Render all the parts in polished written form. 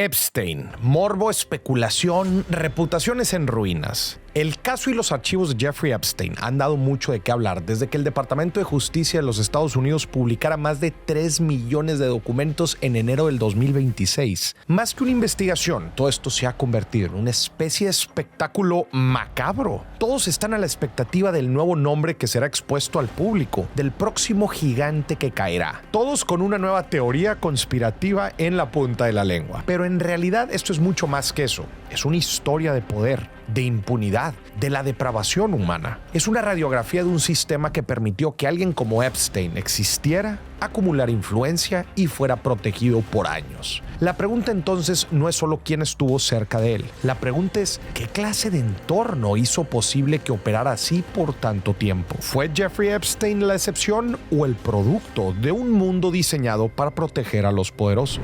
Epstein, morbo, especulación, reputaciones en ruinas. El caso y los archivos de Jeffrey Epstein han dado mucho de qué hablar desde que el Departamento de Justicia de los Estados Unidos publicara más de 3 millones de documentos en enero del 2026. Más que una investigación, todo esto se ha convertido en una especie de espectáculo macabro. Todos están a la expectativa del nuevo nombre que será expuesto al público, del próximo gigante que caerá. Todos con una nueva teoría conspirativa en la punta de la lengua. Pero en realidad esto es mucho más que eso. Es una historia de poder, de impunidad, de la depravación humana. Es una radiografía de un sistema que permitió que alguien como Epstein existiera, acumulara influencia y fuera protegido por años. La pregunta entonces no es solo quién estuvo cerca de él. La pregunta es qué clase de entorno hizo posible que operara así por tanto tiempo. ¿Fue Jeffrey Epstein la excepción o el producto de un mundo diseñado para proteger a los poderosos?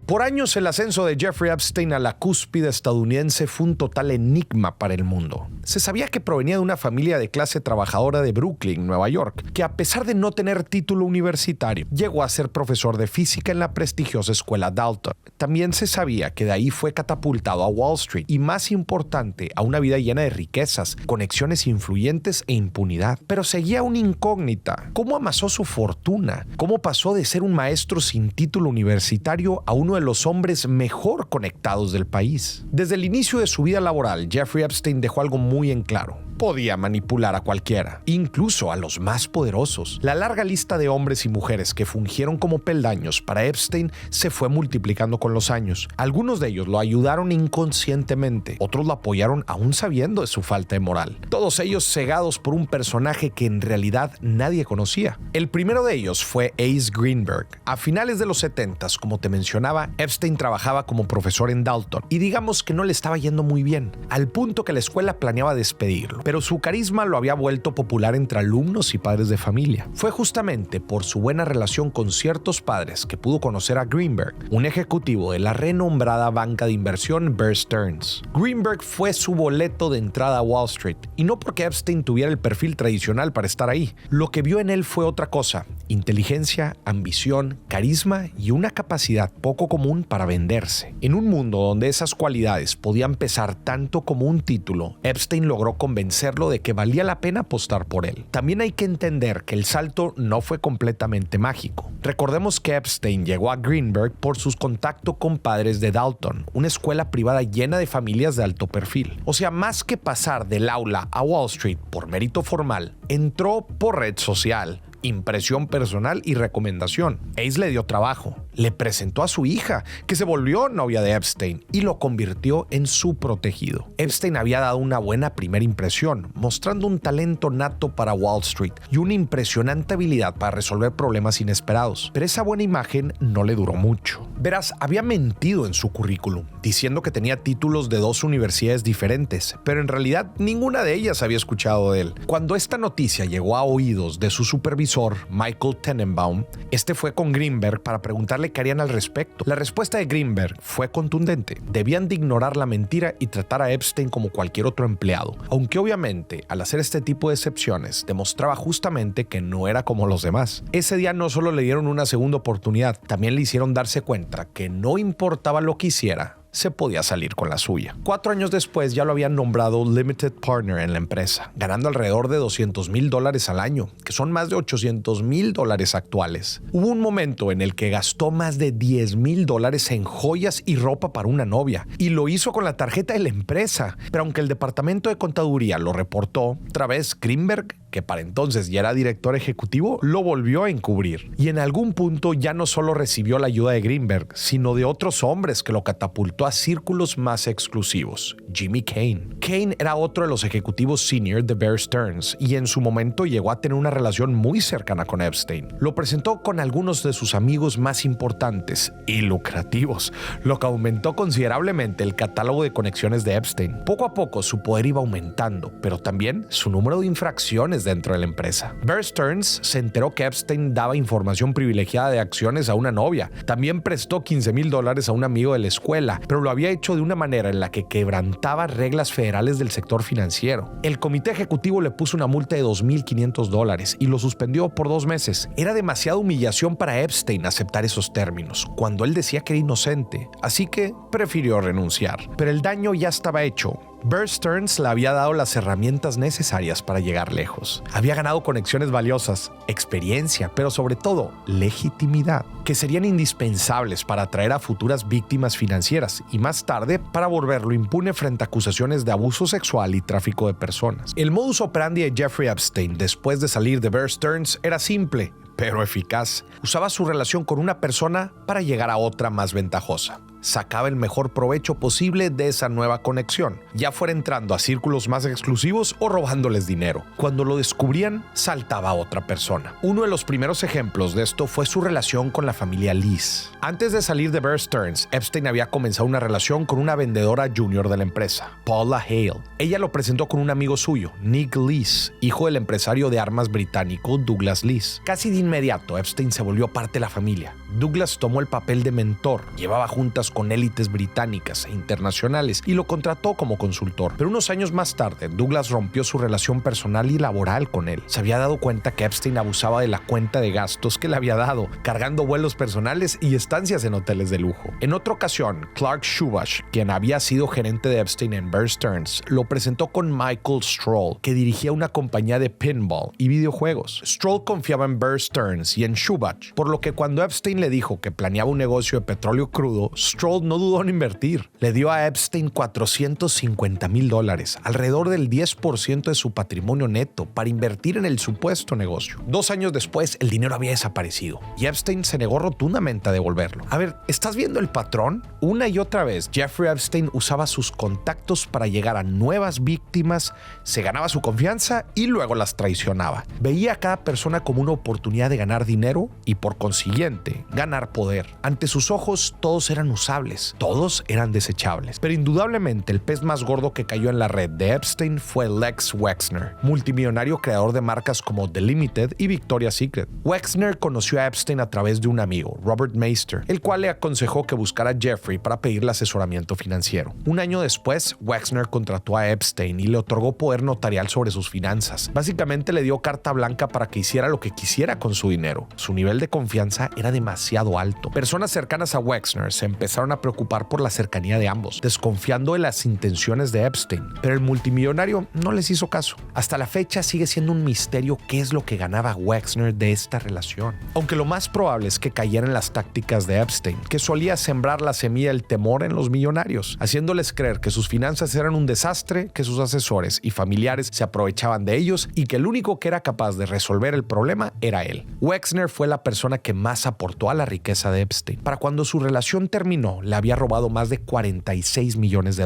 Por años, el ascenso de Jeffrey Epstein a la cúspide estadounidense fue un total enigma para el mundo. Se sabía que provenía de una familia de clase trabajadora de Brooklyn, Nueva York, que a pesar de no tener título universitario, llegó a ser profesor de física en la prestigiosa escuela Dalton. También se sabía que de ahí fue catapultado a Wall Street y, más importante, a una vida llena de riquezas, conexiones influyentes e impunidad. Pero seguía una incógnita. ¿Cómo amasó su fortuna? ¿Cómo pasó de ser un maestro sin título universitario a uno de los hombres mejor conectados del país? Desde el inicio de su vida laboral, Jeffrey Epstein dejó algo muy en claro. Podía manipular a cualquiera, incluso a los más poderosos. La larga lista de hombres y mujeres que fungieron como peldaños para Epstein se fue multiplicando con los años. Algunos de ellos lo ayudaron inconscientemente, otros lo apoyaron aún sabiendo de su falta de moral. Todos ellos cegados por un personaje que en realidad nadie conocía. El primero de ellos fue Ace Greenberg. A finales de los 70s, como te mencionaba, Epstein trabajaba como profesor en Dalton y digamos que no le estaba yendo muy bien, al punto que la escuela planeaba despedirlo. Pero su carisma lo había vuelto popular entre alumnos y padres de familia. Fue justamente por su buena relación con ciertos padres que pudo conocer a Greenberg, un ejecutivo de la renombrada banca de inversión Bear Stearns. Greenberg fue su boleto de entrada a Wall Street, y no porque Epstein tuviera el perfil tradicional para estar ahí. Lo que vio en él fue otra cosa: inteligencia, ambición, carisma y una capacidad poco común para venderse. En un mundo donde esas cualidades podían pesar tanto como un título, Epstein logró convencerlo de que valía la pena apostar por él. También hay que entender que el salto no fue completamente mágico. Recordemos que Epstein llegó a Greenberg por sus contactos con padres de Dalton, una escuela privada llena de familias de alto perfil. O sea, más que pasar del aula a Wall Street por mérito formal, entró por red social, impresión personal y recomendación. Ace le dio trabajo, le presentó a su hija, que se volvió novia de Epstein, y lo convirtió en su protegido. Epstein había dado una buena primera impresión, mostrando un talento nato para Wall Street y una impresionante habilidad para resolver problemas inesperados. Pero esa buena imagen no le duró mucho. Verás, había mentido en su currículum, diciendo que tenía títulos de 2 universidades diferentes, pero en realidad ninguna de ellas había escuchado de él. Cuando esta noticia llegó a oídos de su supervisor, Michael Tenenbaum, este fue con Greenberg para preguntarle qué harían al respecto. La respuesta de Greenberg fue contundente: debían de ignorar la mentira y tratar a Epstein como cualquier otro empleado, aunque obviamente al hacer este tipo de excepciones demostraba justamente que no era como los demás. Ese día no solo le dieron una segunda oportunidad, también le hicieron darse cuenta que no importaba lo que hiciera, se podía salir con la suya. 4 años después ya lo habían nombrado Limited Partner en la empresa, ganando alrededor de $200,000 al año, que son más de $800,000 actuales. Hubo un momento en el que gastó más de $10,000 en joyas y ropa para una novia, y lo hizo con la tarjeta de la empresa. Pero aunque el departamento de contaduría lo reportó, otra vez Greenberg, que para entonces ya era director ejecutivo, lo volvió a encubrir. Y en algún punto ya no solo recibió la ayuda de Greenberg, sino de otros hombres que lo catapultó a círculos más exclusivos. Jimmy Kane. Kane era otro de los ejecutivos senior de Bear Stearns y en su momento llegó a tener una relación muy cercana con Epstein. Lo presentó con algunos de sus amigos más importantes y lucrativos, lo que aumentó considerablemente el catálogo de conexiones de Epstein. Poco a poco su poder iba aumentando, pero también su número de infracciones dentro de la empresa. Bear Stearns se enteró que Epstein daba información privilegiada de acciones a una novia. También prestó $15,000 a un amigo de la escuela, pero lo había hecho de una manera en la que quebrantaba reglas federales del sector financiero. El comité ejecutivo le puso una multa de $2,500 y lo suspendió por 2 meses. Era demasiada humillación para Epstein aceptar esos términos, cuando él decía que era inocente, así que prefirió renunciar. Pero el daño ya estaba hecho. Bear Stearns le había dado las herramientas necesarias para llegar lejos. Había ganado conexiones valiosas, experiencia, pero sobre todo legitimidad, que serían indispensables para atraer a futuras víctimas financieras y más tarde para volverlo impune frente a acusaciones de abuso sexual y tráfico de personas. El modus operandi de Jeffrey Epstein después de salir de Bear Stearns era simple, pero eficaz. Usaba su relación con una persona para llegar a otra más ventajosa. Sacaba el mejor provecho posible de esa nueva conexión, ya fuera entrando a círculos más exclusivos o robándoles dinero. Cuando lo descubrían, saltaba a otra persona. Uno de los primeros ejemplos de esto fue su relación con la familia Lees. Antes de salir de Bear Stearns, Epstein había comenzado una relación con una vendedora junior de la empresa, Paula Hale. Ella lo presentó con un amigo suyo, Nick Lees, hijo del empresario de armas británico Douglas Lees. Casi de inmediato, Epstein se volvió parte de la familia. Douglas tomó el papel de mentor, llevaba juntas con élites británicas e internacionales y lo contrató como consultor. Pero unos años más tarde, Douglas rompió su relación personal y laboral con él. Se había dado cuenta que Epstein abusaba de la cuenta de gastos que le había dado, cargando vuelos personales y estancias en hoteles de lujo. En otra ocasión, Clark Shubash, quien había sido gerente de Epstein en Bear Stearns, lo presentó con Michael Stroll, que dirigía una compañía de pinball y videojuegos. Stroll confiaba en Bear Stearns y en Shubash, por lo que cuando Epstein le dijo que planeaba un negocio de petróleo crudo, Stroll no dudó en invertir. Le dio a Epstein $450,000, alrededor del 10% de su patrimonio neto, para invertir en el supuesto negocio. 2 años después, el dinero había desaparecido y Epstein se negó rotundamente a devolverlo. A ver, ¿estás viendo el patrón? Una y otra vez, Jeffrey Epstein usaba sus contactos para llegar a nuevas víctimas, se ganaba su confianza y luego las traicionaba. Veía a cada persona como una oportunidad de ganar dinero y, por consiguiente, ganar poder. Ante sus ojos, todos eran usables. Todos eran desechables. Pero indudablemente el pez más gordo que cayó en la red de Epstein fue Lex Wexner, multimillonario creador de marcas como The Limited y Victoria's Secret. Wexner conoció a Epstein a través de un amigo, Robert Meister, el cual le aconsejó que buscara a Jeffrey para pedirle asesoramiento financiero. Un año después, Wexner contrató a Epstein y le otorgó poder notarial sobre sus finanzas. Básicamente le dio carta blanca para que hiciera lo que quisiera con su dinero. Su nivel de confianza era demasiado alto. Personas cercanas a Wexner se empezaron a preocupar por la cercanía de ambos, desconfiando de las intenciones de Epstein, pero el multimillonario no les hizo caso. Hasta la fecha sigue siendo un misterio qué es lo que ganaba Wexner de esta relación. Aunque lo más probable es que cayera en las tácticas de Epstein, que solía sembrar la semilla del temor en los millonarios, haciéndoles creer que sus finanzas eran un desastre, que sus asesores y familiares se aprovechaban de ellos y que el único que era capaz de resolver el problema era él. Wexner fue la persona que más aportó a la riqueza de Epstein. Para cuando su relación terminó, le había robado más de $46 millones.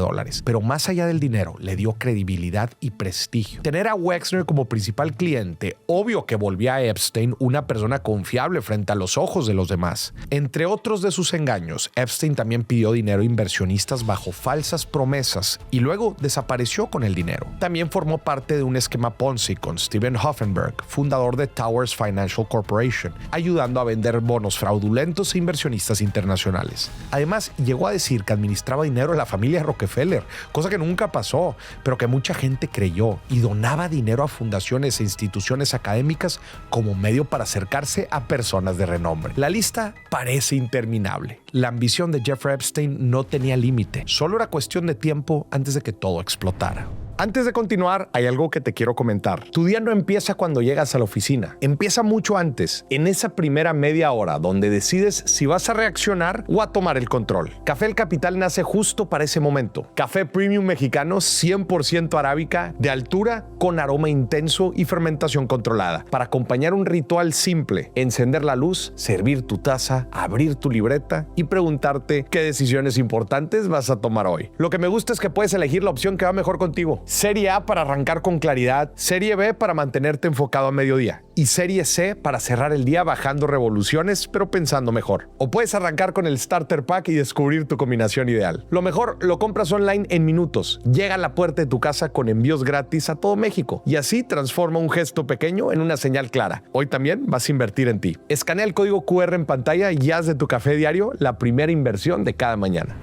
Pero más allá del dinero, le dio credibilidad y prestigio. Tener a Wexner como principal cliente, obvio que volvía a Epstein una persona confiable frente a los ojos de los demás. Entre otros de sus engaños, Epstein también pidió dinero a inversionistas bajo falsas promesas y luego desapareció con el dinero. También formó parte de un esquema Ponzi con Steven Hoffenberg, fundador de Towers Financial Corporation, ayudando a vender bonos fraudulentos a inversionistas internacionales. Además, llegó a decir que administraba dinero de la familia Rockefeller, cosa que nunca pasó, pero que mucha gente creyó, y donaba dinero a fundaciones e instituciones académicas como medio para acercarse a personas de renombre. La lista parece interminable. La ambición de Jeffrey Epstein no tenía límite, solo era cuestión de tiempo antes de que todo explotara. Antes de continuar, hay algo que te quiero comentar. Tu día no empieza cuando llegas a la oficina. Empieza mucho antes, en esa primera media hora donde decides si vas a reaccionar o a tomar el control. Café El Capital nace justo para ese momento. Café premium mexicano 100% arábica, de altura, con aroma intenso y fermentación controlada. Para acompañar un ritual simple, encender la luz, servir tu taza, abrir tu libreta y preguntarte qué decisiones importantes vas a tomar hoy. Lo que me gusta es que puedes elegir la opción que va mejor contigo. Serie A para arrancar con claridad, Serie B para mantenerte enfocado a mediodía y Serie C para cerrar el día bajando revoluciones pero pensando mejor. O puedes arrancar con el Starter Pack y descubrir tu combinación ideal. Lo mejor, lo compras online en minutos. Llega a la puerta de tu casa con envíos gratis a todo México y así transforma un gesto pequeño en una señal clara. Hoy también vas a invertir en ti. Escanea el código QR en pantalla y haz de tu café diario la primera inversión de cada mañana.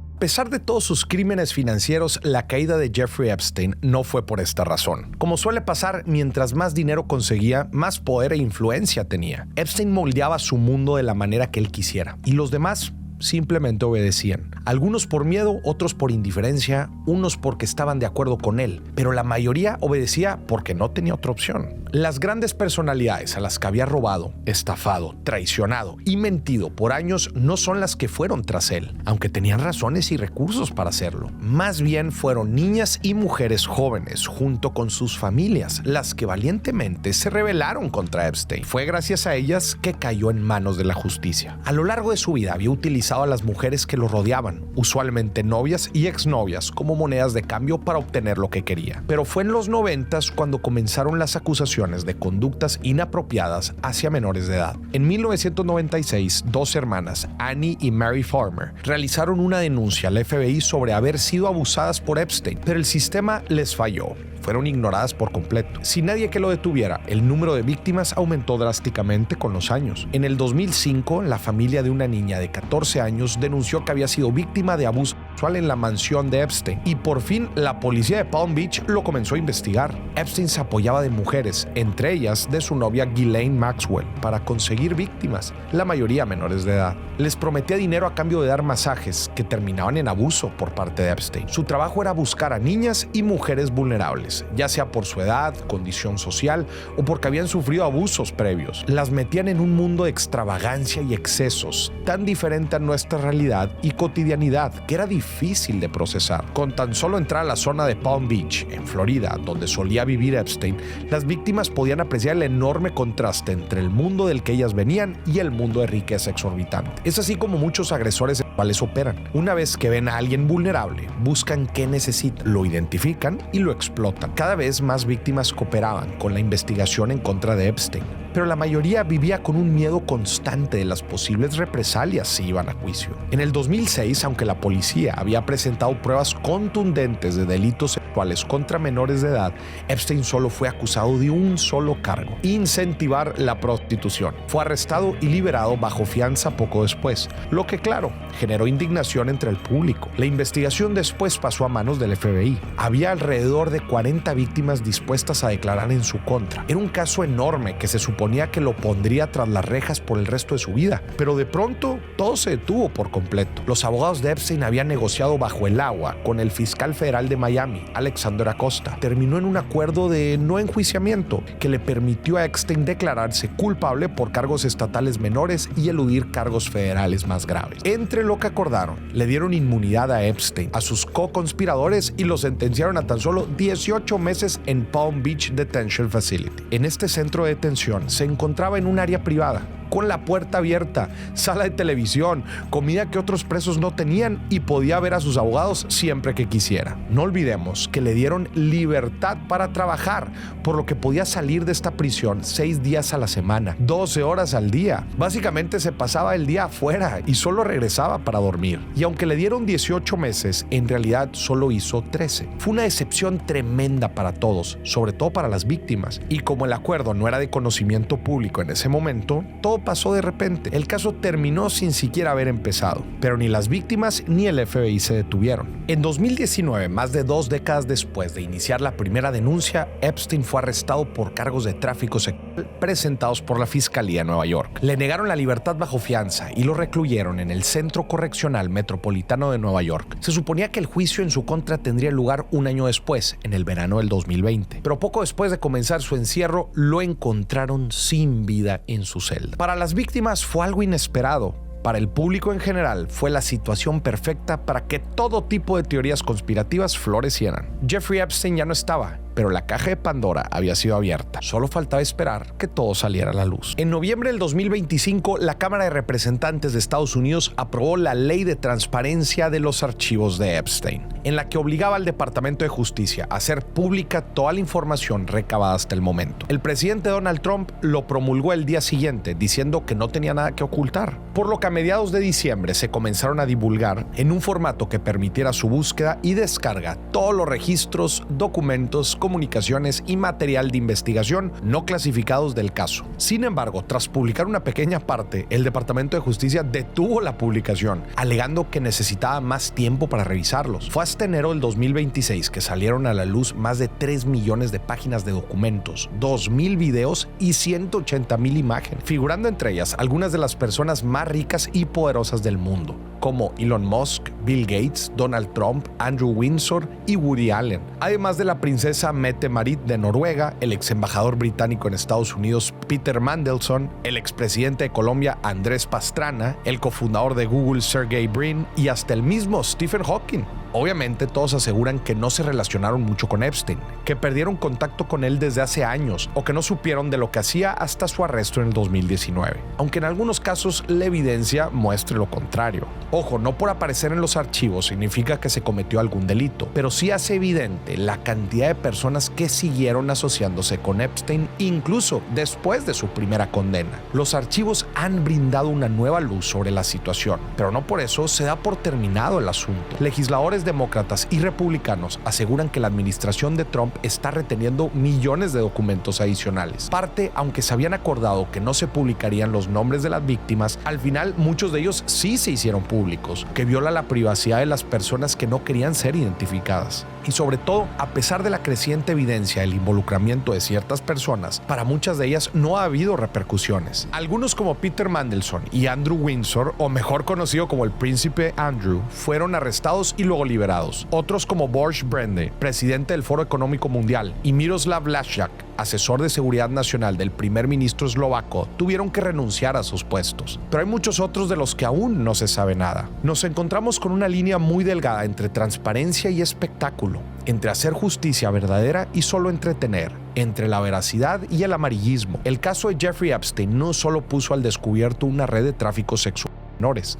A pesar de todos sus crímenes financieros, la caída de Jeffrey Epstein no fue por esta razón. Como suele pasar, mientras más dinero conseguía, más poder e influencia tenía. Epstein moldeaba su mundo de la manera que él quisiera, y los demás simplemente obedecían. Algunos por miedo, otros por indiferencia, unos porque estaban de acuerdo con él, pero la mayoría obedecía porque no tenía otra opción. Las grandes personalidades a las que había robado, estafado, traicionado y mentido por años no son las que fueron tras él, aunque tenían razones y recursos para hacerlo. Más bien fueron niñas y mujeres jóvenes, junto con sus familias, las que valientemente se rebelaron contra Epstein. Fue gracias a ellas que cayó en manos de la justicia. A lo largo de su vida había utilizado a las mujeres que lo rodeaban, usualmente novias y exnovias, como monedas de cambio para obtener lo que quería. Pero fue en los 90s cuando comenzaron las acusaciones de conductas inapropiadas hacia menores de edad. En 1996, dos hermanas, Annie y Mary Farmer, realizaron una denuncia al FBI sobre haber sido abusadas por Epstein, pero el sistema les falló. Fueron ignoradas por completo. Sin nadie que lo detuviera, el número de víctimas aumentó drásticamente con los años. En el 2005, la familia de una niña de 14 años denunció que había sido víctima de abuso sexual en la mansión de Epstein y por fin la policía de Palm Beach lo comenzó a investigar. Epstein se apoyaba de mujeres, entre ellas de su novia Ghislaine Maxwell, para conseguir víctimas, la mayoría menores de edad. Les prometía dinero a cambio de dar masajes que terminaban en abuso por parte de Epstein. Su trabajo era buscar a niñas y mujeres vulnerables, ya sea por su edad, condición social o porque habían sufrido abusos previos. Las metían en un mundo de extravagancia y excesos, tan diferente a nuestra realidad y cotidianidad que era difícil de procesar. Con tan solo entrar a la zona de Palm Beach, en Florida, donde solía vivir Epstein, las víctimas podían apreciar el enorme contraste entre el mundo del que ellas venían y el mundo de riqueza exorbitante. Es así como muchos agresores sexuales operan. Una vez que ven a alguien vulnerable, buscan qué necesita, lo identifican y lo explotan. Cada vez más víctimas cooperaban con la investigación en contra de Epstein, pero la mayoría vivía con un miedo constante de las posibles represalias si iban a juicio. En el 2006, aunque la policía había presentado pruebas contundentes de delitos sexuales contra menores de edad, Epstein solo fue acusado de un solo cargo: incentivar la prostitución. Fue arrestado y liberado bajo fianza poco después, lo que, claro, generó indignación entre el público. La investigación después pasó a manos del FBI. Había alrededor de 40 víctimas dispuestas a declarar en su contra. Era un caso enorme que se suponía que lo pondría tras las rejas por el resto de su vida, pero de pronto todo se detuvo por completo. Los abogados de Epstein habían negociado bajo el agua con el fiscal federal de Miami, Alexander Acosta. Terminó en un acuerdo de no enjuiciamiento que le permitió a Epstein declararse culpable por cargos estatales menores y eludir cargos federales más graves. Entre lo que acordaron, le dieron inmunidad a Epstein, a sus co-conspiradores y lo sentenciaron a tan solo 18 meses en Palm Beach Detention Facility. En este centro de detención se encontraba en un área privada, con la puerta abierta, sala de televisión, comida que otros presos no tenían y podía ver a sus abogados siempre que quisiera. No olvidemos que le dieron libertad para trabajar, por lo que podía salir de esta prisión 6 días a la semana, 12 horas al día. Básicamente se pasaba el día afuera y solo regresaba para dormir. Y aunque le dieron 18 meses, en realidad solo hizo 13. Fue una decepción tremenda para todos, sobre todo para las víctimas. Y como el acuerdo no era de conocimiento público en ese momento, todo pasó de repente. El caso terminó sin siquiera haber empezado, pero ni las víctimas ni el FBI se detuvieron. En 2019, más de 2 décadas después de iniciar la primera denuncia, Epstein fue arrestado por cargos de tráfico sexual presentados por la Fiscalía de Nueva York. Le negaron la libertad bajo fianza y lo recluyeron en el Centro Correccional Metropolitano de Nueva York. Se suponía que el juicio en su contra tendría lugar un año después, en el verano del 2020, pero poco después de comenzar su encierro, lo encontraron sin vida en su celda. Para las víctimas fue algo inesperado. Para el público en general, fue la situación perfecta para que todo tipo de teorías conspirativas florecieran. Jeffrey Epstein ya no estaba, pero la caja de Pandora había sido abierta. Solo faltaba esperar que todo saliera a la luz. En noviembre del 2025, la Cámara de Representantes de Estados Unidos aprobó la Ley de Transparencia de los Archivos de Epstein, en la que obligaba al Departamento de Justicia a hacer pública toda la información recabada hasta el momento. El presidente Donald Trump lo promulgó el día siguiente, diciendo que no tenía nada que ocultar, por lo que a mediados de diciembre se comenzaron a divulgar en un formato que permitiera su búsqueda y descarga todos los registros, documentos, comunicaciones y material de investigación no clasificados del caso. Sin embargo, tras publicar una pequeña parte, el Departamento de Justicia detuvo la publicación, alegando que necesitaba más tiempo para revisarlos. Fue hasta enero del 2026 que salieron a la luz más de 3 millones de páginas de documentos, 2,000 videos y 180,000 imágenes, figurando entre ellas algunas de las personas más ricas y poderosas del mundo, como Elon Musk, Bill Gates, Donald Trump, Andrew Windsor y Woody Allen, además de la princesa Mette-Marit de Noruega, el ex embajador británico en Estados Unidos Peter Mandelson, el expresidente de Colombia Andrés Pastrana, el cofundador de Google Sergey Brin y hasta el mismo Stephen Hawking. Obviamente todos aseguran que no se relacionaron mucho con Epstein, que perdieron contacto con él desde hace años o que no supieron de lo que hacía hasta su arresto en el 2019, aunque en algunos casos la evidencia muestre lo contrario. Ojo, no por aparecer en los archivos significa que se cometió algún delito, pero sí hace evidente la cantidad de personas que siguieron asociándose con Epstein incluso después de su primera condena. Los archivos han brindado una nueva luz sobre la situación, pero no por eso se da por terminado el asunto. Legisladores demócratas y republicanos aseguran que la administración de Trump está reteniendo millones de documentos adicionales. Parte, aunque se habían acordado que no se publicarían los nombres de las víctimas, al final muchos de ellos sí se hicieron públicos, que viola la privacidad de las personas que no querían ser identificadas. Y sobre todo, a pesar de la creciente evidencia del involucramiento de ciertas personas, para muchas de ellas no ha habido repercusiones. Algunos como Peter Mandelson y Andrew Windsor, o mejor conocido como el Príncipe Andrew, fueron arrestados y luego liberados. Otros como Borge Brende, presidente del Foro Económico Mundial, y Miroslav Lajčák, asesor de seguridad nacional del primer ministro eslovaco, tuvieron que renunciar a sus puestos. Pero hay muchos otros de los que aún no se sabe nada. Nos encontramos con una línea muy delgada entre transparencia y espectáculo, entre hacer justicia verdadera y solo entretener, entre la veracidad y el amarillismo. El caso de Jeffrey Epstein no solo puso al descubierto una red de tráfico sexual,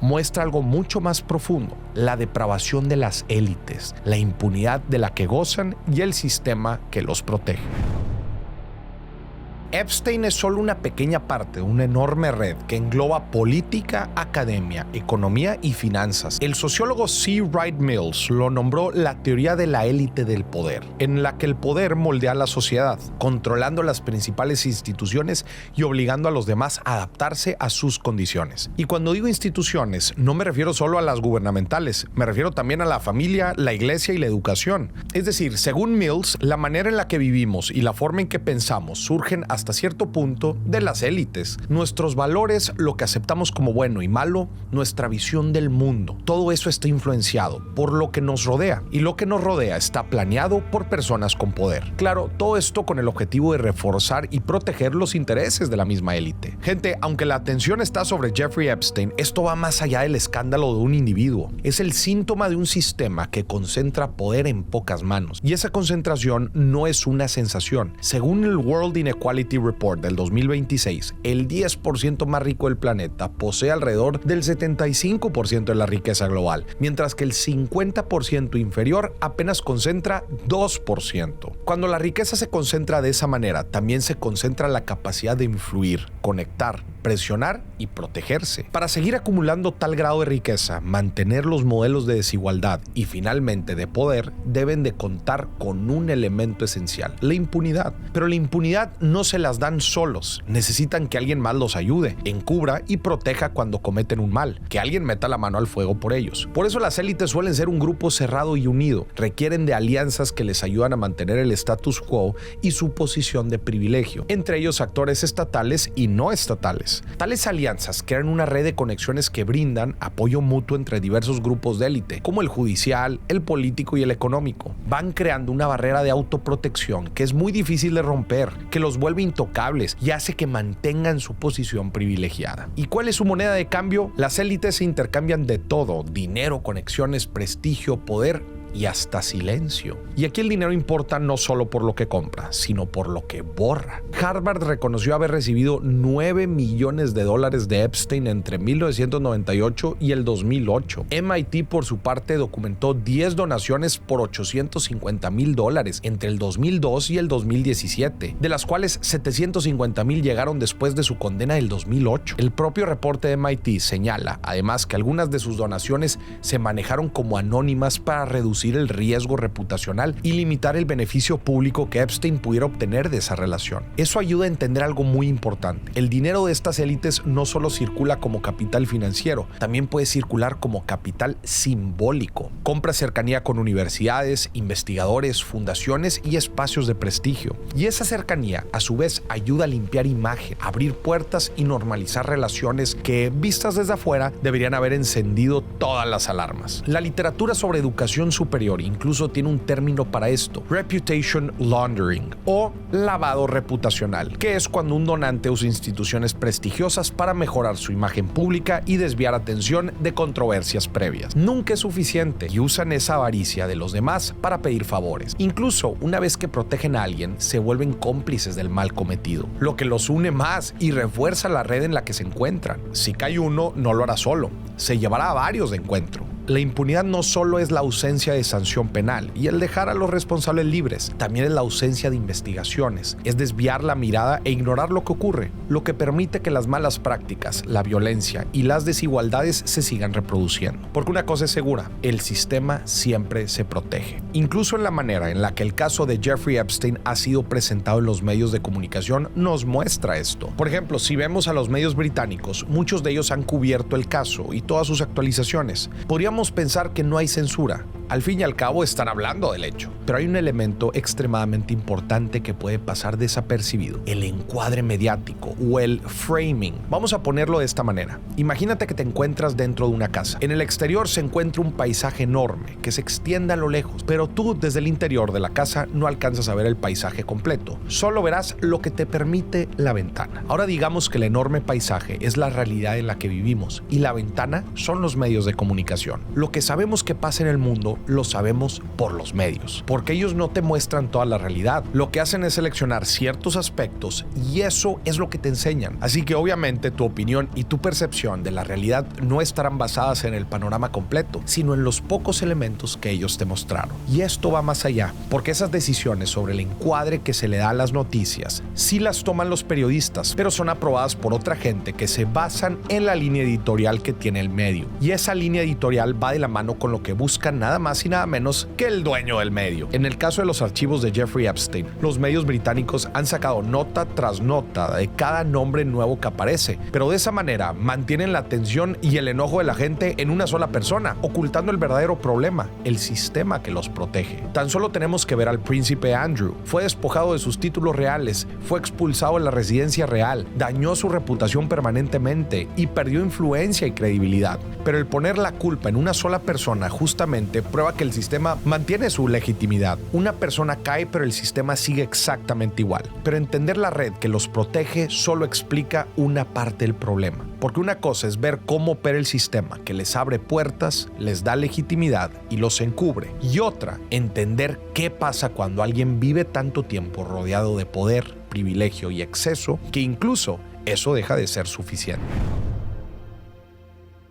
muestra algo mucho más profundo: la depravación de las élites, la impunidad de la que gozan y el sistema que los protege. Epstein es solo una pequeña parte de una enorme red que engloba política, academia, economía y finanzas. El sociólogo C. Wright Mills lo nombró la teoría de la élite del poder, en la que el poder moldea la sociedad, controlando las principales instituciones y obligando a los demás a adaptarse a sus condiciones. Y cuando digo instituciones, no me refiero solo a las gubernamentales, me refiero también a la familia, la iglesia y la educación. Es decir, según Mills, la manera en la que vivimos y la forma en que pensamos surgen hasta cierto punto de las élites. Nuestros valores, lo que aceptamos como bueno y malo, nuestra visión del mundo, todo eso está influenciado por lo que nos rodea, y lo que nos rodea está planeado por personas con poder. Claro, todo esto con el objetivo de reforzar y proteger los intereses de la misma élite. Gente, aunque la atención está sobre Jeffrey Epstein, esto va más allá del escándalo de un individuo. Es el síntoma de un sistema que concentra poder en pocas manos, y esa concentración no es una sensación. Según el World Inequality Report del 2026, el 10% más rico del planeta posee alrededor del 75% de la riqueza global, mientras que el 50% inferior apenas concentra 2%. Cuando la riqueza se concentra de esa manera, también se concentra la capacidad de influir, conectar, presionar y protegerse. Para seguir acumulando tal grado de riqueza, mantener los modelos de desigualdad y finalmente de poder deben de contar con un elemento esencial: la impunidad. Pero la impunidad no se las dan solos, necesitan que alguien más los ayude, encubra y proteja cuando cometen un mal, que alguien meta la mano al fuego por ellos. Por eso las élites suelen ser un grupo cerrado y unido, requieren de alianzas que les ayudan a mantener el status quo y su posición de privilegio, entre ellos actores estatales y no estatales. Tales alianzas crean una red de conexiones que brindan apoyo mutuo entre diversos grupos de élite, como el judicial, el político y el económico. Van creando una barrera de autoprotección que es muy difícil de romper, que los vuelve intocables y hace que mantengan su posición privilegiada. ¿Y cuál es su moneda de cambio? Las élites se intercambian de todo: dinero, conexiones, prestigio, poder y hasta silencio. Y aquí el dinero importa no solo por lo que compra, sino por lo que borra. Harvard reconoció haber recibido $9 millones de Epstein entre 1998 y el 2008. MIT, por su parte, documentó 10 donaciones por $850,000 entre el 2002 y el 2017, de las cuales 750,000 llegaron después de su condena del 2008. El propio reporte de MIT señala, además, que algunas de sus donaciones se manejaron como anónimas para reducir el riesgo reputacional y limitar el beneficio público que Epstein pudiera obtener de esa relación. Eso ayuda a entender algo muy importante. El dinero de estas élites no solo circula como capital financiero, también puede circular como capital simbólico. Compra cercanía con universidades, investigadores, fundaciones y espacios de prestigio. Y esa cercanía, a su vez, ayuda a limpiar imagen, abrir puertas y normalizar relaciones que, vistas desde afuera, deberían haber encendido todas las alarmas. La literatura sobre educación superior incluso tiene un término para esto: reputation laundering, o lavado reputacional, que es cuando un donante usa instituciones prestigiosas para mejorar su imagen pública y desviar atención de controversias previas. Nunca es suficiente y usan esa avaricia de los demás para pedir favores. Incluso una vez que protegen a alguien, se vuelven cómplices del mal cometido, lo que los une más y refuerza la red en la que se encuentran. Si cae uno, no lo hará solo, se llevará a varios de encuentro. La impunidad no solo es la ausencia de sanción penal y el dejar a los responsables libres, también es la ausencia de investigaciones, es desviar la mirada e ignorar lo que ocurre, lo que permite que las malas prácticas, la violencia y las desigualdades se sigan reproduciendo. Porque una cosa es segura: el sistema siempre se protege. Incluso en la manera en la que el caso de Jeffrey Epstein ha sido presentado en los medios de comunicación nos muestra esto. Por ejemplo, si vemos a los medios británicos, muchos de ellos han cubierto el caso y todas sus actualizaciones. Podríamos pensar que no hay censura. Al fin y al cabo están hablando del hecho. Pero hay un elemento extremadamente importante que puede pasar desapercibido: el encuadre mediático o el framing. Vamos a ponerlo de esta manera. Imagínate que te encuentras dentro de una casa. En el exterior se encuentra un paisaje enorme que se extiende a lo lejos, pero tú desde el interior de la casa no alcanzas a ver el paisaje completo. Solo verás lo que te permite la ventana. Ahora digamos que el enorme paisaje es la realidad en la que vivimos y la ventana son los medios de comunicación. Lo que sabemos que pasa en el mundo lo sabemos por los medios, porque ellos no te muestran toda la realidad. Lo que hacen es seleccionar ciertos aspectos y eso es lo que te enseñan. Así que obviamente tu opinión y tu percepción de la realidad no estarán basadas en el panorama completo, sino en los pocos elementos que ellos te mostraron. Y esto va más allá, porque esas decisiones sobre el encuadre que se le da a las noticias sí las toman los periodistas, pero son aprobadas por otra gente que se basan en la línea editorial que tiene el medio. Y esa línea editorial va de la mano con lo que buscan nada más y nada menos que el dueño del medio. En el caso de los archivos de Jeffrey Epstein, los medios británicos han sacado nota tras nota de cada nombre nuevo que aparece, pero de esa manera mantienen la atención y el enojo de la gente en una sola persona, ocultando el verdadero problema: el sistema que los protege. Tan solo tenemos que ver al príncipe Andrew. Fue despojado de sus títulos reales, fue expulsado de la residencia real, dañó su reputación permanentemente y perdió influencia y credibilidad. Pero el poner la culpa en una sola persona justamente prueba que el sistema mantiene su legitimidad. Una persona cae, pero el sistema sigue exactamente igual. Pero entender la red que los protege solo explica una parte del problema. Porque una cosa es ver cómo opera el sistema, que les abre puertas, les da legitimidad y los encubre. Y otra, entender qué pasa cuando alguien vive tanto tiempo rodeado de poder, privilegio y exceso, que incluso eso deja de ser suficiente.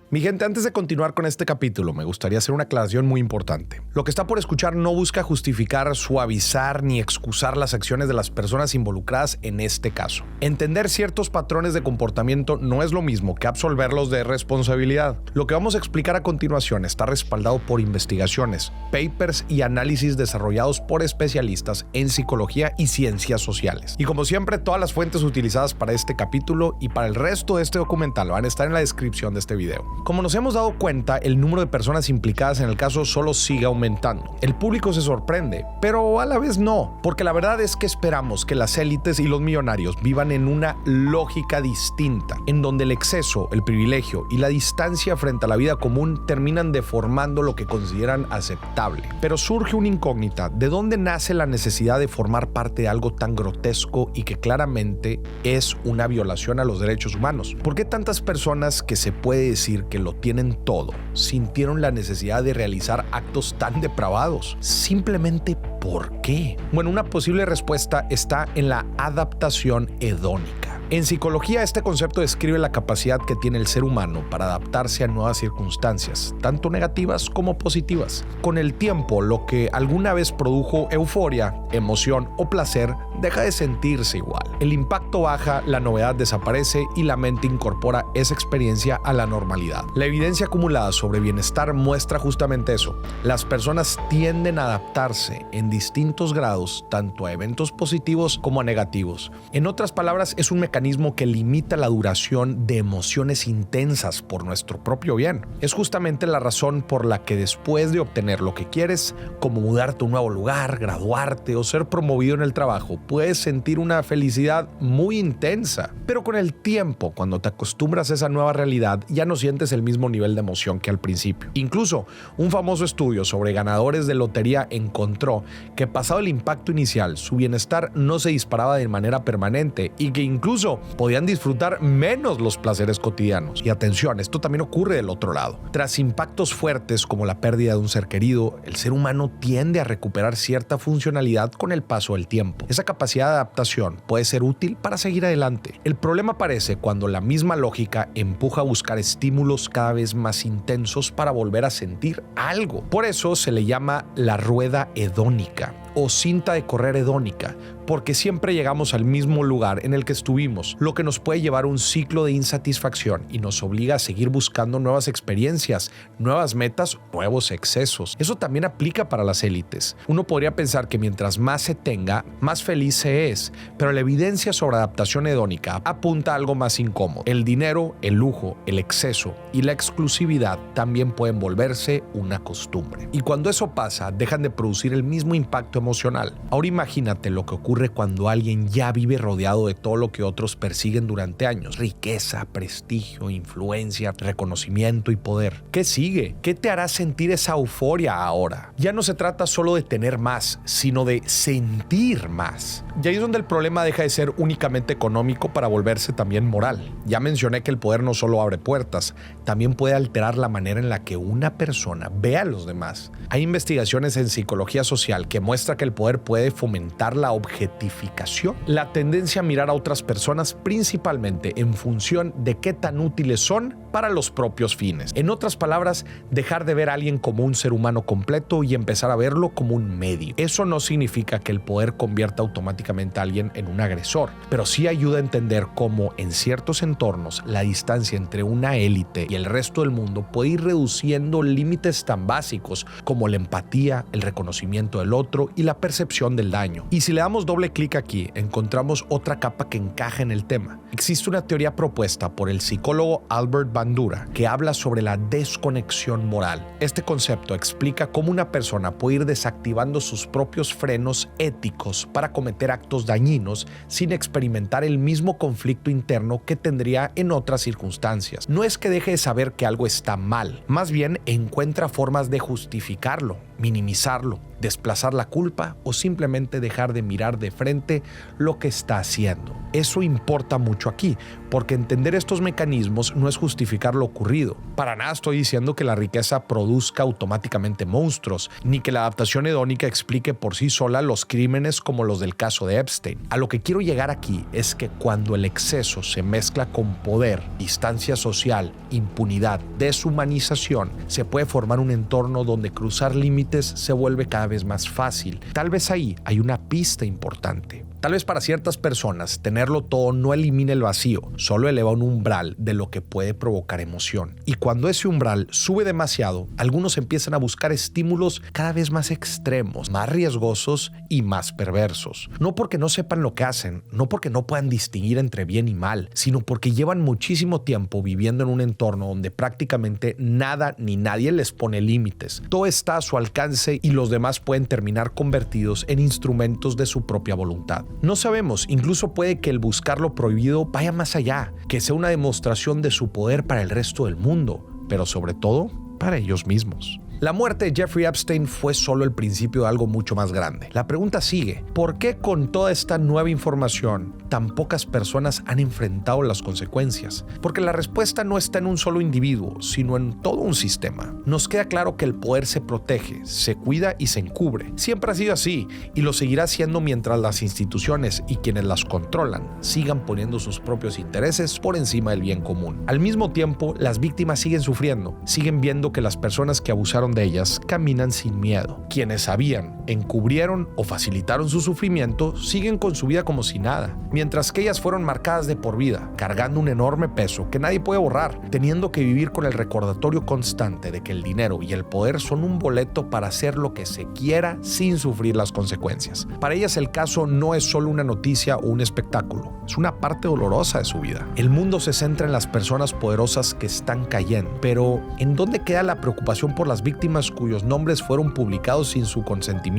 Mi gente, antes de continuar con este capítulo, me gustaría hacer una aclaración muy importante. Lo que está por escuchar no busca justificar, suavizar ni excusar las acciones de las personas involucradas en este caso. Entender ciertos patrones de comportamiento no es lo mismo que absolverlos de responsabilidad. Lo que vamos a explicar a continuación está respaldado por investigaciones, papers y análisis desarrollados por especialistas en psicología y ciencias sociales. Y como siempre, todas las fuentes utilizadas para este capítulo y para el resto de este documental van a estar en la descripción de este video. Como nos hemos dado cuenta, el número de personas implicadas en el caso solo sigue aumentando. El público se sorprende, pero a la vez no, porque la verdad es que esperamos que las élites y los millonarios vivan en una lógica distinta, en donde el exceso, el privilegio y la distancia frente a la vida común terminan deformando lo que consideran aceptable. Pero surge una incógnita: ¿de dónde nace la necesidad de formar parte de algo tan grotesco y que claramente es una violación a los derechos humanos? ¿Por qué tantas personas que se puede decir sentir que lo tienen todo, sintieron la necesidad de realizar actos tan depravados? Simplemente, ¿por qué? Bueno, una posible respuesta está en la adaptación hedónica. En psicología, este concepto describe la capacidad que tiene el ser humano para adaptarse a nuevas circunstancias, tanto negativas como positivas. Con el tiempo, lo que alguna vez produjo euforia, emoción o placer deja de sentirse igual. El impacto baja, la novedad desaparece y la mente incorpora esa experiencia a la normalidad. La evidencia acumulada sobre bienestar muestra justamente eso. Las personas tienden a adaptarse en distintos grados, tanto a eventos positivos como a negativos. En otras palabras, es un mecanismo que limita la duración de emociones intensas por nuestro propio bien. Es justamente la razón por la que después de obtener lo que quieres, como mudarte a un nuevo lugar, graduarte o ser promovido en el trabajo, puedes sentir una felicidad muy intensa. Pero con el tiempo, cuando te acostumbras a esa nueva realidad, ya no sientes el mismo nivel de emoción que al principio. Incluso, un famoso estudio sobre ganadores de lotería encontró que pasado el impacto inicial, su bienestar no se disparaba de manera permanente y que incluso podían disfrutar menos los placeres cotidianos. Y atención, esto también ocurre del otro lado. Tras impactos fuertes como la pérdida de un ser querido, el ser humano tiende a recuperar cierta funcionalidad con el paso del tiempo. Esa capacidad de adaptación puede ser útil para seguir adelante. El problema aparece cuando la misma lógica empuja a buscar estímulos cada vez más intensos para volver a sentir algo. Por eso se le llama la rueda hedónica o cinta de correr hedónica, porque siempre llegamos al mismo lugar en el que estuvimos, lo que nos puede llevar a un ciclo de insatisfacción y nos obliga a seguir buscando nuevas experiencias, nuevas metas, nuevos excesos. Eso también aplica para las élites. Uno podría pensar que mientras más se tenga, más feliz se es, pero la evidencia sobre adaptación hedónica apunta a algo más incómodo. El dinero, el lujo, el exceso y la exclusividad también pueden volverse una costumbre. Y cuando eso pasa, dejan de producir el mismo impacto emocional. Ahora imagínate lo que ocurre cuando alguien ya vive rodeado de todo lo que otros persiguen durante años: riqueza, prestigio, influencia, reconocimiento y poder. ¿Qué sigue? ¿Qué te hará sentir esa euforia ahora? Ya no se trata solo de tener más, sino de sentir más. Y ahí es donde el problema deja de ser únicamente económico para volverse también moral. Ya mencioné que el poder no solo abre puertas, también puede alterar la manera en la que una persona ve a los demás. Hay investigaciones en psicología social que muestran que el poder puede fomentar la objetificación, la tendencia a mirar a otras personas principalmente en función de qué tan útiles son para los propios fines. En otras palabras, dejar de ver a alguien como un ser humano completo y empezar a verlo como un medio. Eso no significa que el poder convierta automáticamente a alguien en un agresor, pero sí ayuda a entender cómo en ciertos entornos la distancia entre una élite y el resto del mundo puede ir reduciendo límites tan básicos como la empatía, el reconocimiento del otro y la percepción del daño. Y si le damos doble clic aquí, encontramos otra capa que encaja en el tema. Existe una teoría propuesta por el psicólogo Albert Bandura que habla sobre la desconexión moral. Este concepto explica cómo una persona puede ir desactivando sus propios frenos éticos para cometer actos dañinos sin experimentar el mismo conflicto interno que tendría en otras circunstancias. No es que deje de saber que algo está mal, más bien encuentra formas de justificarlo, minimizarlo, desplazar la culpa o simplemente dejar de mirar de frente lo que está haciendo. Eso importa mucho aquí, porque entender estos mecanismos no es justificar lo ocurrido. Para nada estoy diciendo que la riqueza produzca automáticamente monstruos, ni que la adaptación hedónica explique por sí sola los crímenes como los del caso de Epstein. A lo que quiero llegar aquí es que cuando el exceso se mezcla con poder, distancia social, impunidad, deshumanización, se puede formar un entorno donde cruzar límites se vuelve cada vez más fácil. Tal vez ahí hay una pista importante. Tal vez para ciertas personas tenerlo todo no elimina el vacío, solo eleva un umbral de lo que puede provocar emoción. Y cuando ese umbral sube demasiado, algunos empiezan a buscar estímulos cada vez más extremos, más riesgosos y más perversos. No porque no sepan lo que hacen, no porque no puedan distinguir entre bien y mal, sino porque llevan muchísimo tiempo viviendo en un entorno donde prácticamente nada ni nadie les pone límites. Todo está a su alcance y los demás pueden terminar convertidos en instrumentos de su propia voluntad. No sabemos, incluso puede que el buscar lo prohibido vaya más allá, que sea una demostración de su poder para el resto del mundo, pero sobre todo para ellos mismos. La muerte de Jeffrey Epstein fue solo el principio de algo mucho más grande. La pregunta sigue: ¿por qué con toda esta nueva información tan pocas personas han enfrentado las consecuencias? Porque la respuesta no está en un solo individuo, sino en todo un sistema. Nos queda claro que el poder se protege, se cuida y se encubre. Siempre ha sido así y lo seguirá siendo mientras las instituciones y quienes las controlan sigan poniendo sus propios intereses por encima del bien común. Al mismo tiempo, las víctimas siguen sufriendo, siguen viendo que las personas que abusaron de ellas caminan sin miedo. Quienes sabían, encubrieron o facilitaron su sufrimiento siguen con su vida como si nada, mientras que ellas fueron marcadas de por vida, cargando un enorme peso que nadie puede borrar, teniendo que vivir con el recordatorio constante de que el dinero y el poder son un boleto para hacer lo que se quiera sin sufrir las consecuencias. Para ellas el caso no es solo una noticia o un espectáculo, es una parte dolorosa de su vida. El mundo se centra en las personas poderosas que están cayendo, pero ¿en dónde queda la preocupación por las víctimas cuyos nombres fueron publicados sin su consentimiento?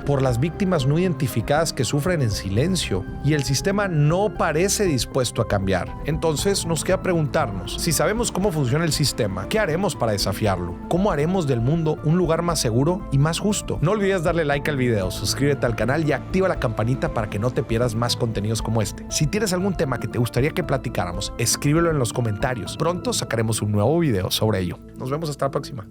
Por las víctimas no identificadas que sufren en silencio, y el sistema no parece dispuesto a cambiar. Entonces nos queda preguntarnos: si sabemos cómo funciona el sistema, ¿qué haremos para desafiarlo? ¿Cómo haremos del mundo un lugar más seguro y más justo? No olvides darle like al video, suscríbete al canal y activa la campanita para que no te pierdas más contenidos como este. Si tienes algún tema que te gustaría que platicáramos, escríbelo en los comentarios. Pronto sacaremos un nuevo video sobre ello. Nos vemos hasta la próxima.